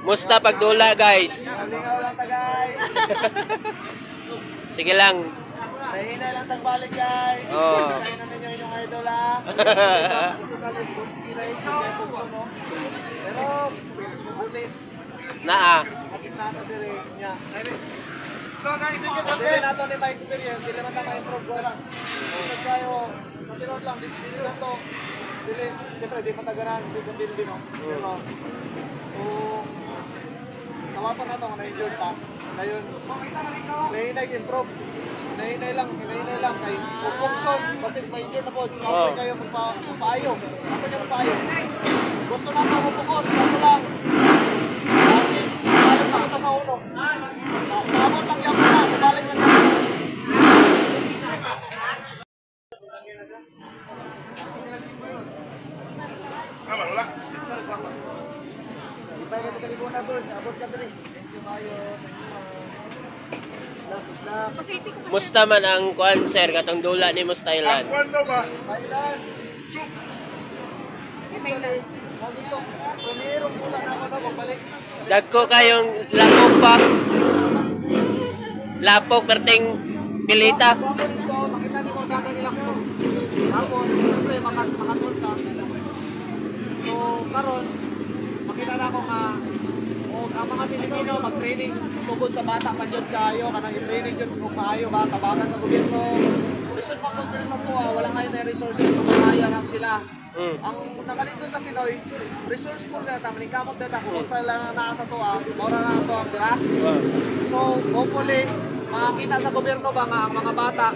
Musta pagdula, guys? Lingaw lang ta, guys. Sige lang. Nahinay lang tagbalik, guys. Oo. Kaya na ninyo inyong idol, ha. Pero, at least, Naa. at least nato dire niya. So guys, sige nato ni ma-experience, dili man ta ma-improve ko lang. Kasi kayo, sa tinod lang, dili na to. Dili, siyempre, di matagaran si Gambindi, no? Pero, kung tawaton na to, na-injured ta, ngayon, nahinay improve. Hinahinay lang kay Pugson, kasi ma-injured na po, kapag kayo magpaayo. Ako niya magpaayo. Gusto na ito mapukos, kaso lang. Kasi, balik na kita sa uno. Maabot lang yan na, balik lang na. Wala. Ipay ka ito kalibuna, boss. Abot ka ito rin. Thank you, Mayo. Musta man ang kuan, sir, katong dula ni Mus Thailand? Kwento ba? Thailand. Thailand. Dito, primerong bulan na ako na magbalik. Dagko kayong lapok pa. Lapok, perting pilita. Ako dito, makita niyo kung gagawin nila kusog. Tapos, siyempre, makatol ka. So, karon, makita na ako nga, ang mga Pilipino mag-training sugod sa bata pa dyan kayo, kanang i-training dyan kung maayo ba, tabagan sa gobyerno. Lisod pa kung sa tuwa, walang kayo na resources kung mamaya lang sila. Ang nakalito sa Pinoy, resourceful na ito, maningkamot na ito, kung sa lang na sa tuwa, maura na ito, di ba? So, hopefully, makakita sa gobyerno ba nga ang mga bata,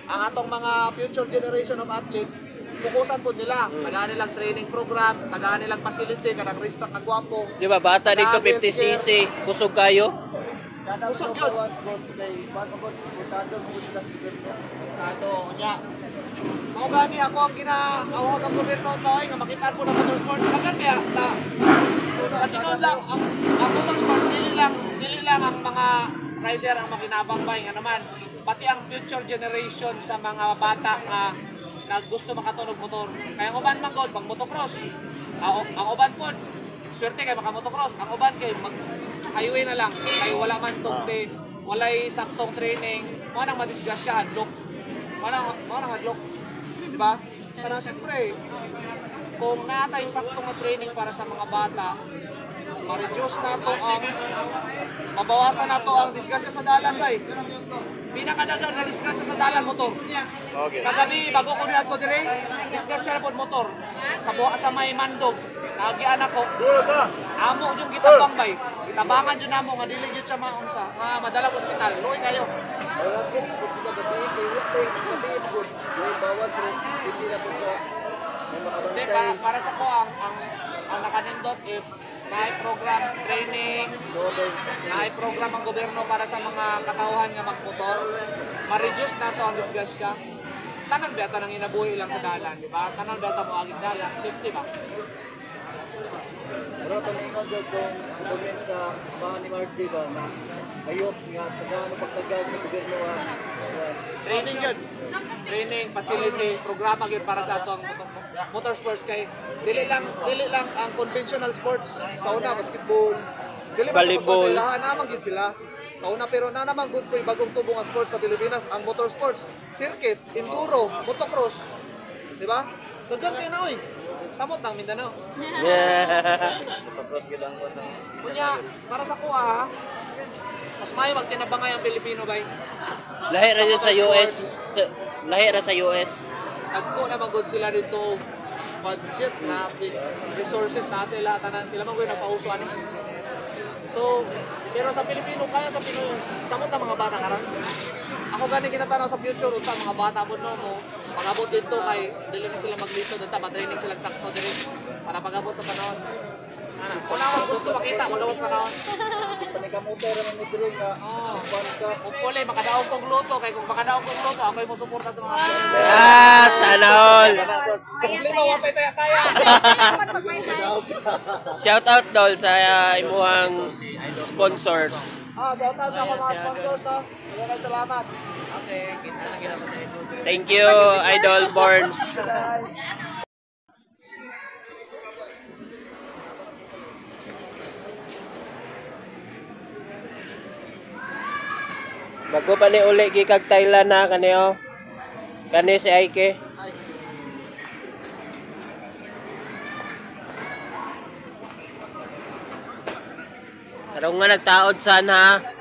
ang atong mga future generation of athletes, pukusan po nila. Tagaan nilang training program, tagaan nilang facility, kanang restart na gwapo. Di ba, bata dito 50cc, kusog kayo? Kusog yun. Mga gani ako ang ginawag ng gobyerno ito ay nga makitaan po ng motorsports. Lagan kaya, sa tinod lang, ang motorsports, dili lang ang mga rider ang makinabang-bay nga naman. Pati ang future generation sa mga bata na gusto makatunog motor. Kaya ang uban man god pag motocross. Ang uban pod swerte kay maka-motocross. Ang uban kay mag-highway na lang. Kay wala man tugte, walay saktong training. Mo nang madisgrasya hadlok. Mo nang hadlok. Di ba? Kana siyempre kung natay saktong na training para sa mga bata, ma-reduce nato ang mabawasan nato ang disgrasya sa dalan bay. Pinakadagang na disgrasya sa dalan motor. Okay. Kagabi bago ko niadto dire, disgrasya pod motor sa may Mandog. Nagian ako. Amo yung gitabang bay. Gitabangan jud namo nga dili jud siya maunsa. Madala sa ospital. Luoy kayo. Para sa ko ang nakanindot if naay program training, naay program ang gobyerno para sa mga katauhan nga magmotor, ma-reduce na to ang disgrasya. Tanan beta nang inabuhi lang sa dalan, di ba? Tanan beta mo aging dalan, safety ba? Pero talingon dyan kung comment sa mga ni Margie ba na ayok nga tagano pagtagad ng gobyerno Training yun. Training, facility, programa yun para sa atong motorsports kay dili lang ang conventional sports. Sa una, basketball, dili volleyball. Sila, naman gid sila. Sa una, pero na naman good po yung bagong tubong ang sports sa Pilipinas, ang motorsports, circuit, enduro, motocross. Di ba? Dagan kayo na oy. Samot ng Mindanao. Tapos gilang ko na Kunya, para sa kuha ha, mas may magtinabangay ang Pilipino bay. Lahi ra yun sa US. Lahi ra sa US. Nagko na magod sila dito budget na resources na sila tanan sila man ko napausuan eh. So, pero sa Pilipino kaya sa Pinoy samot ang mga bata karon. Ako gani ginatanaw sa future unta mga bata pud no mo pagabot dito kay dili na sila maglisod unta ma-training sila sakto diri para pagabot sa panahon. Wala akong gusto makita magawas panahon. panikamotor naman mo diri nga bangka. Hopefully makadaog kong luto kay kung makadaog kong luto ako'y mo suporta sa mga Sana all. problema watay taya. Shout out dol sa imuhang sponsors. Shout out sa mga sponsors to. Maraming salamat. Okay, kita na gina sa Thank you, Idol Borns. Bago pa ni uli gikag Thailand na kani oh. Kani si Aike. Karong nga nagtaod sana ha.